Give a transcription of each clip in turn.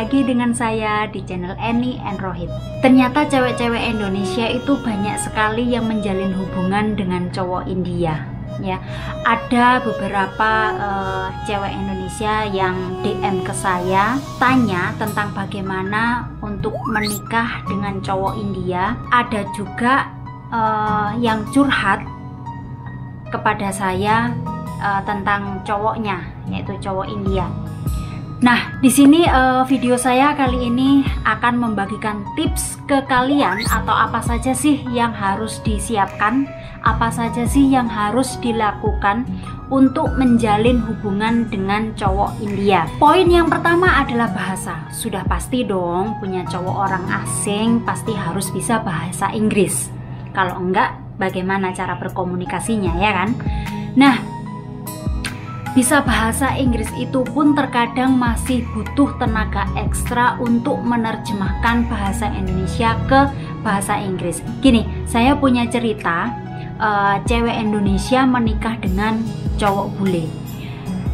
lagi dengan saya di channel Eni and Rohit. Ternyata cewek-cewek Indonesia itu banyak sekali yang menjalin hubungan dengan cowok India. Ya, ada beberapa cewek Indonesia yang DM ke saya tanya tentang bagaimana untuk menikah dengan cowok India. Ada juga yang curhat kepada saya tentang cowoknya, yaitu cowok India. Nah, di sini video saya kali ini akan membagikan tips ke kalian atau apa saja sih yang harus disiapkan, apa saja sih yang harus dilakukan untuk menjalin hubungan dengan cowok India. Poin yang pertama adalah bahasa. Sudah pasti dong, punya cowok orang asing pasti harus bisa bahasa Inggris. Kalau enggak, bagaimana cara berkomunikasinya, ya kan? Nah, bisa bahasa Inggris itu pun terkadang masih butuh tenaga ekstra untuk menerjemahkan bahasa Indonesia ke bahasa Inggris. Gini, saya punya cerita cewek Indonesia menikah dengan cowok bule.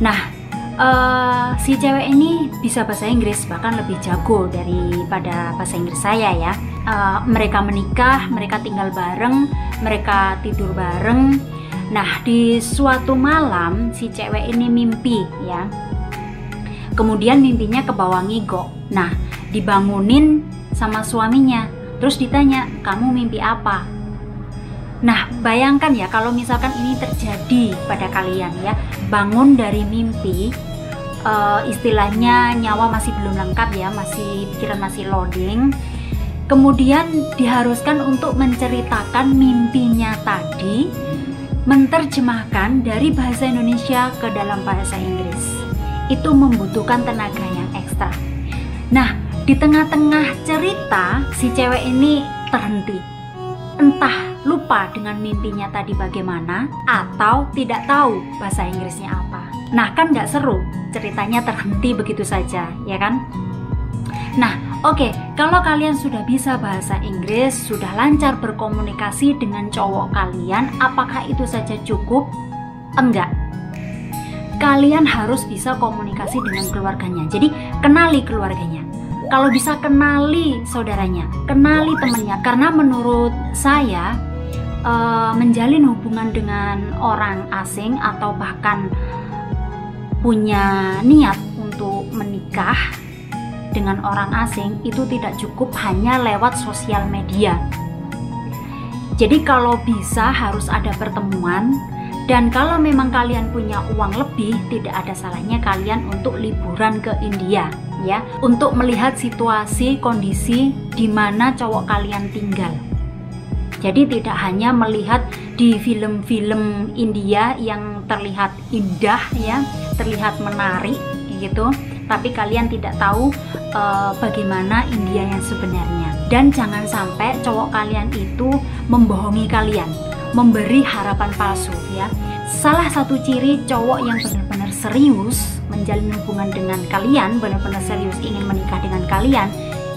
Nah, si cewek ini bisa bahasa Inggris, bahkan lebih jago daripada bahasa Inggris saya ya. Mereka menikah, mereka tinggal bareng, mereka tidur bareng. Nah, di suatu malam si cewek ini mimpi ya. Kemudian mimpinya ke bawah ngigok. Nah, dibangunin sama suaminya. Terus ditanya, "Kamu mimpi apa?" Nah, bayangkan ya kalau misalkan ini terjadi pada kalian ya. Bangun dari mimpi, istilahnya nyawa masih belum lengkap ya, pikiran masih loading. Kemudian diharuskan untuk menceritakan mimpinya tadi, menerjemahkan dari bahasa Indonesia ke dalam bahasa Inggris. Itu membutuhkan tenaga yang ekstra. Nah, di tengah-tengah cerita si cewek ini terhenti. Entah lupa dengan mimpinya tadi bagaimana, atau tidak tahu bahasa Inggrisnya apa. Nah, kan nggak seru ceritanya terhenti begitu saja, ya kan? Nah, oke, kalau kalian sudah bisa bahasa Inggris, sudah lancar berkomunikasi dengan cowok kalian, apakah itu saja cukup? Enggak. Kalian harus bisa komunikasi dengan keluarganya. Jadi, kenali keluarganya. Kalau bisa kenali saudaranya, kenali temannya. Karena menurut saya, menjalin hubungan dengan orang asing atau bahkan punya niat untuk menikah dengan orang asing itu tidak cukup hanya lewat sosial media. Jadi kalau bisa harus ada pertemuan, dan kalau memang kalian punya uang lebih, tidak ada salahnya kalian untuk liburan ke India ya, untuk melihat situasi kondisi di mana cowok kalian tinggal. Jadi tidak hanya melihat di film-film India yang terlihat indah ya, terlihat menarik gitu, tapi kalian tidak tahu bagaimana India yang sebenarnya. Dan jangan sampai cowok kalian itu membohongi kalian, memberi harapan palsu ya. Salah satu ciri cowok yang benar-benar serius menjalin hubungan dengan kalian, benar-benar serius ingin menikah dengan kalian,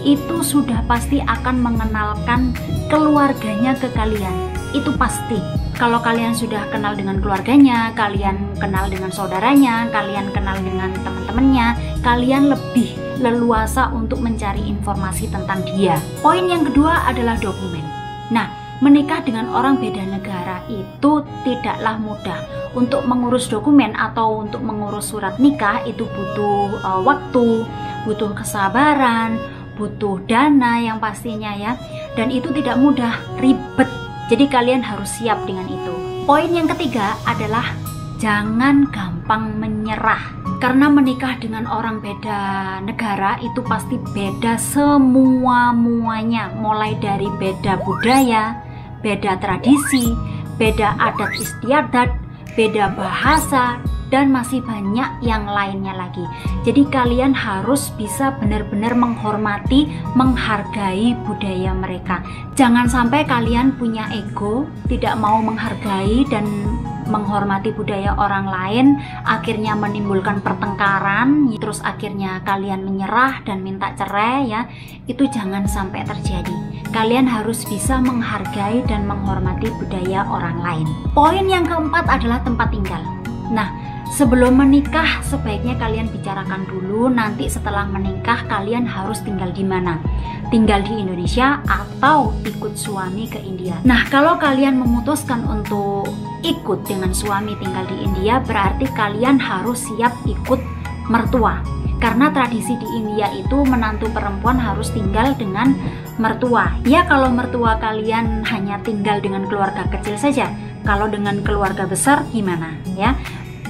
itu sudah pasti akan mengenalkan keluarganya ke kalian. Itu pasti. Kalau kalian sudah kenal dengan keluarganya, kalian kenal dengan saudaranya, kalian kenal dengan teman-temannya, kalian lebih leluasa untuk mencari informasi tentang dia. Poin yang kedua adalah dokumen. Nah, menikah dengan orang beda negara itu tidaklah mudah. Untuk mengurus dokumen atau untuk mengurus surat nikah itu butuh waktu, butuh kesabaran, butuh dana yang pastinya ya. Dan itu tidak mudah, ribet. Jadi kalian harus siap dengan itu. Poin yang ketiga adalah jangan gampang menyerah. Karena menikah dengan orang beda negara itu pasti beda semua-muanya. Mulai dari beda budaya, beda tradisi, beda adat istiadat, beda bahasa, dan masih banyak yang lainnya lagi. Jadi kalian harus bisa benar-benar menghormati, menghargai budaya mereka. Jangan sampai kalian punya ego, tidak mau menghargai dan menghormati budaya orang lain, akhirnya menimbulkan pertengkaran, terus akhirnya kalian menyerah dan minta cerai ya. Itu jangan sampai terjadi. Kalian harus bisa menghargai dan menghormati budaya orang lain. Poin yang keempat adalah tempat tinggal. Nah, Sebelum menikah sebaiknya kalian bicarakan dulu, nanti setelah menikah kalian harus tinggal di mana? Tinggal di Indonesia atau ikut suami ke India. Nah, kalau kalian memutuskan untuk ikut dengan suami tinggal di India, berarti kalian harus siap ikut mertua. Karena tradisi di India itu menantu perempuan harus tinggal dengan mertua. Ya, kalau mertua kalian hanya tinggal dengan keluarga kecil saja. Kalau dengan keluarga besar gimana ya?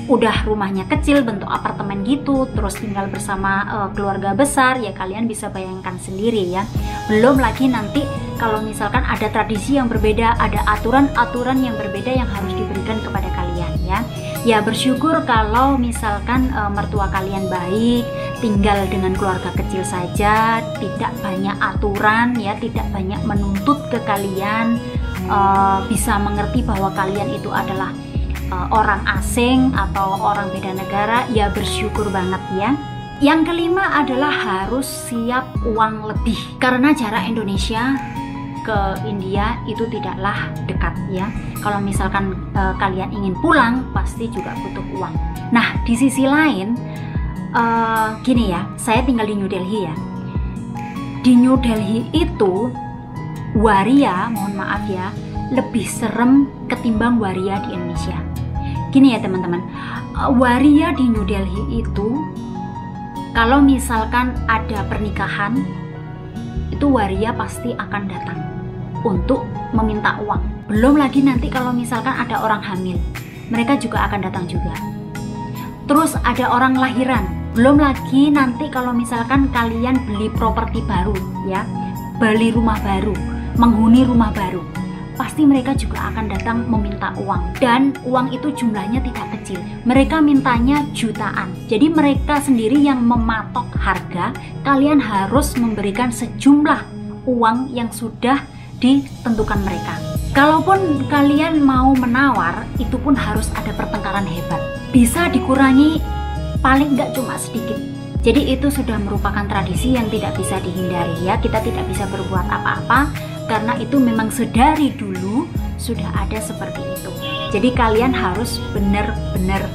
Udah rumahnya kecil, bentuk apartemen gitu, terus tinggal bersama keluarga besar, ya kalian bisa bayangkan sendiri ya. Belum lagi nanti kalau misalkan ada tradisi yang berbeda, ada aturan-aturan yang berbeda yang harus diberikan kepada kalian ya. Ya bersyukur kalau misalkan mertua kalian baik, tinggal dengan keluarga kecil saja, tidak banyak aturan ya, tidak banyak menuntut ke kalian, bisa mengerti bahwa kalian itu adalah orang asing atau orang beda negara, ya bersyukur banget ya. Yang kelima adalah harus siap uang lebih, karena jarak Indonesia ke India itu tidaklah dekat ya. Kalau misalkan kalian ingin pulang pasti juga butuh uang. Nah di sisi lain gini ya, saya tinggal di New Delhi ya. Di New Delhi itu waria, mohon maaf ya, lebih serem ketimbang waria di Indonesia. Gini ya teman-teman, waria di New Delhi itu kalau misalkan ada pernikahan, itu waria pasti akan datang untuk meminta uang. Belum lagi nanti kalau misalkan ada orang hamil, mereka juga akan datang juga. Terus ada orang lahiran, belum lagi nanti kalau misalkan kalian beli properti baru ya, beli rumah baru, menghuni rumah baru, pasti mereka juga akan datang meminta uang. Dan uang itu jumlahnya tidak kecil, mereka mintanya jutaan. Jadi mereka sendiri yang mematok harga, kalian harus memberikan sejumlah uang yang sudah ditentukan mereka. Kalaupun kalian mau menawar, itu pun harus ada pertengkaran hebat, bisa dikurangi paling nggak cuma sedikit. Jadi itu sudah merupakan tradisi yang tidak bisa dihindari ya. Kita tidak bisa berbuat apa-apa karena itu memang sedari dulu sudah ada seperti itu. Jadi kalian harus benar-benar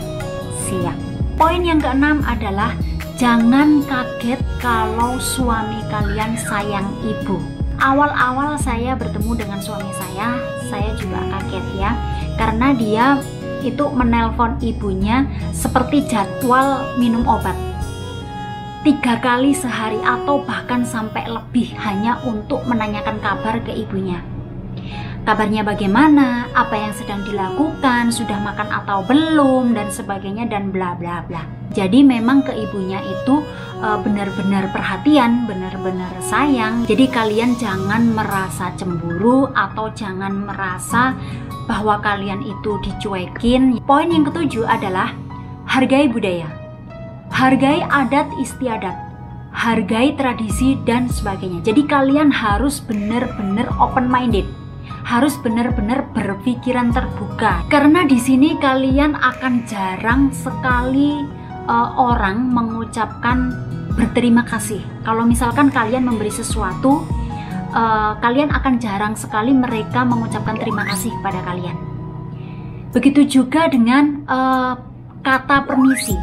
siap. Poin yang keenam adalah jangan kaget kalau suami kalian sayang ibu. Awal-awal saya bertemu dengan suami saya juga kaget ya, karena dia itu menelpon ibunya seperti jadwal minum obat, 3 kali sehari atau bahkan sampai lebih, hanya untuk menanyakan kabar ke ibunya. Kabarnya bagaimana, apa yang sedang dilakukan, sudah makan atau belum, dan sebagainya, dan bla bla bla. Jadi memang ke ibunya itu benar-benar perhatian, benar-benar sayang. Jadi kalian jangan merasa cemburu atau jangan merasa bahwa kalian itu dicuekin. Poin yang ketujuh adalah hargai budaya, hargai adat istiadat, hargai tradisi dan sebagainya. Jadi kalian harus benar-benar open minded, harus benar-benar berpikiran terbuka, karena di sini kalian akan jarang sekali orang mengucapkan berterima kasih. Kalau misalkan kalian memberi sesuatu, kalian akan jarang sekali mereka mengucapkan terima kasih kepada kalian. Begitu juga dengan kata permisi.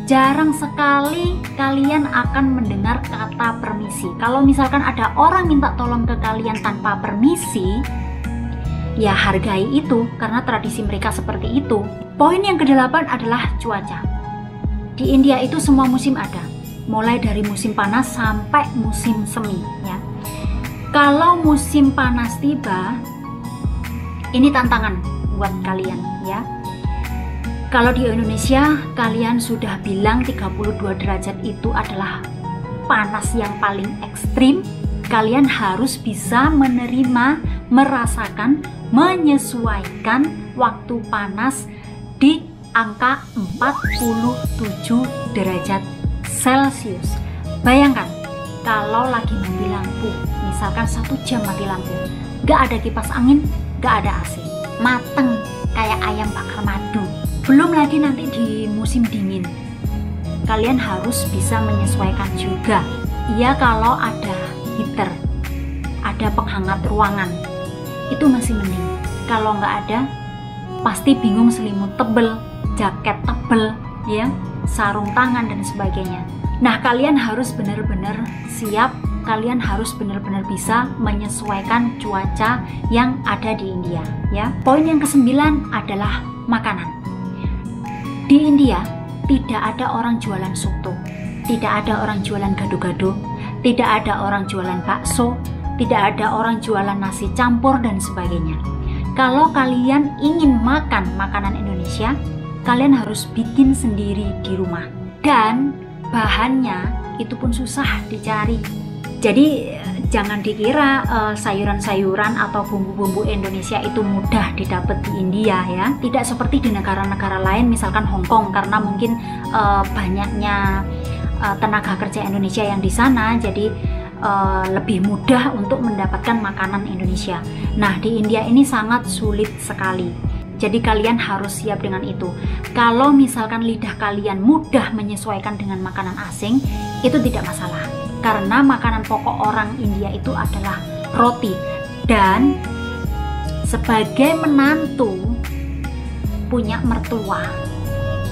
Jarang sekali kalian akan mendengar kata permisi. Kalau misalkan ada orang minta tolong ke kalian tanpa permisi, ya hargai itu, karena tradisi mereka seperti itu. Poin yang ke-8 adalah cuaca. Di India itu semua musim ada, mulai dari musim panas sampai musim semi ya. Kalau musim panas tiba, ini tantangan buat kalian ya. Kalau di Indonesia kalian sudah bilang 32 derajat itu adalah panas yang paling ekstrim, kalian harus bisa menerima, merasakan, menyesuaikan waktu panas di angka 47 derajat Celcius. Bayangkan kalau lagi mati lampu, misalkan 1 jam mati lampu, gak ada kipas angin, gak ada AC, mateng kayak ayam bakar madu. Belum lagi nanti di musim dingin, kalian harus bisa menyesuaikan juga. Iya, kalau ada heater, ada penghangat ruangan, itu masih mending. Kalau nggak ada, pasti bingung, selimut tebel, jaket tebal, ya, sarung tangan dan sebagainya. Nah, kalian harus benar-benar siap, kalian harus benar-benar bisa menyesuaikan cuaca yang ada di India, ya. Poin yang ke-9 adalah makanan. Di India tidak ada orang jualan soto, tidak ada orang jualan gado-gado, tidak ada orang jualan bakso, tidak ada orang jualan nasi campur dan sebagainya. Kalau kalian ingin makan makanan Indonesia, kalian harus bikin sendiri di rumah. Dan bahannya itu pun susah dicari. Jadi jangan dikira sayuran-sayuran atau bumbu-bumbu Indonesia itu mudah didapat di India, ya. Tidak seperti di negara-negara lain, misalkan Hong Kong, karena mungkin banyaknya tenaga kerja Indonesia yang di sana, jadi lebih mudah untuk mendapatkan makanan Indonesia. Nah, di India ini sangat sulit sekali. Jadi kalian harus siap dengan itu. Kalau misalkan lidah kalian mudah menyesuaikan dengan makanan asing, itu tidak masalah. Karena makanan pokok orang India itu adalah roti. Dan sebagai menantu punya mertua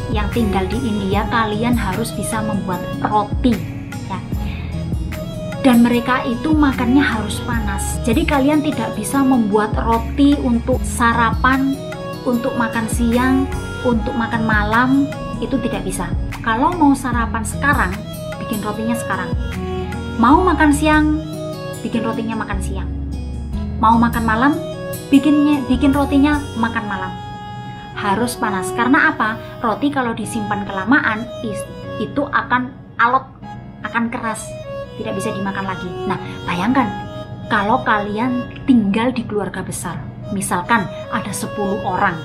yang tinggal di India, kalian harus bisa membuat roti, ya. Dan mereka itu makannya harus panas. Jadi kalian tidak bisa membuat roti untuk sarapan, untuk makan siang, untuk makan malam, itu tidak bisa. Kalau mau sarapan sekarang, bikin rotinya sekarang. Mau makan siang, bikin rotinya makan siang. Mau makan malam, bikin rotinya makan malam. Harus panas. Karena apa? Roti kalau disimpan kelamaan itu akan alot, akan keras, tidak bisa dimakan lagi. Nah, bayangkan kalau kalian tinggal di keluarga besar, misalkan ada 10 orang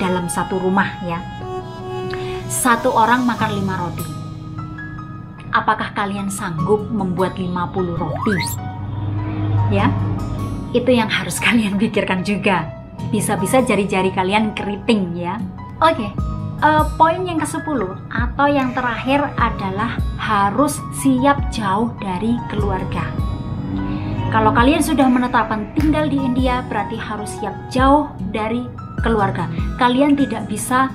dalam satu rumah, ya. Satu orang makan 5 roti. Apakah kalian sanggup membuat 50 roti? Ya, itu yang harus kalian pikirkan juga. Bisa-bisa jari-jari kalian keriting, ya. Oke, poin yang ke-10 atau yang terakhir adalah harus siap jauh dari keluarga. Kalau kalian sudah menetapkan tinggal di India, berarti harus siap jauh dari keluarga. Kalian tidak bisa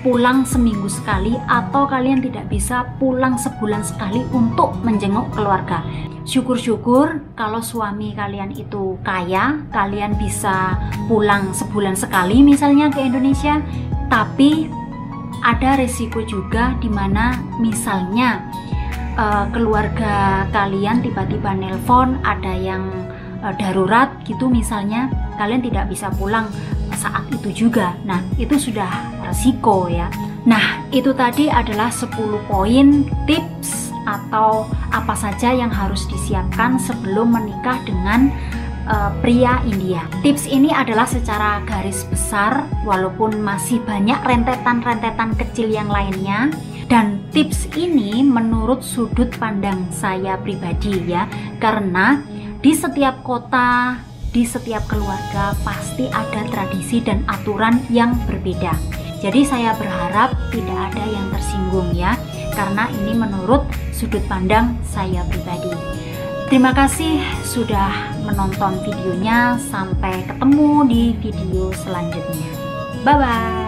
pulang seminggu sekali, atau kalian tidak bisa pulang sebulan sekali untuk menjenguk keluarga. Syukur-syukur kalau suami kalian itu kaya, kalian bisa pulang sebulan sekali misalnya ke Indonesia. Tapi ada resiko juga di mana misalnya keluarga kalian tiba-tiba nelpon, ada yang darurat gitu misalnya, kalian tidak bisa pulang saat itu juga. Nah, itu sudah resiko, ya. Nah, itu tadi adalah 10 poin tips atau apa saja yang harus disiapkan sebelum menikah dengan pria India. Tips ini adalah secara garis besar, walaupun masih banyak rentetan-rentetan kecil yang lainnya. Dan tips ini menurut sudut pandang saya pribadi, ya, karena di setiap kota, di setiap keluarga pasti ada tradisi dan aturan yang berbeda. Jadi saya berharap tidak ada yang tersinggung, ya, karena ini menurut sudut pandang saya pribadi. Terima kasih sudah menonton videonya. Sampai ketemu di video selanjutnya. Bye-bye.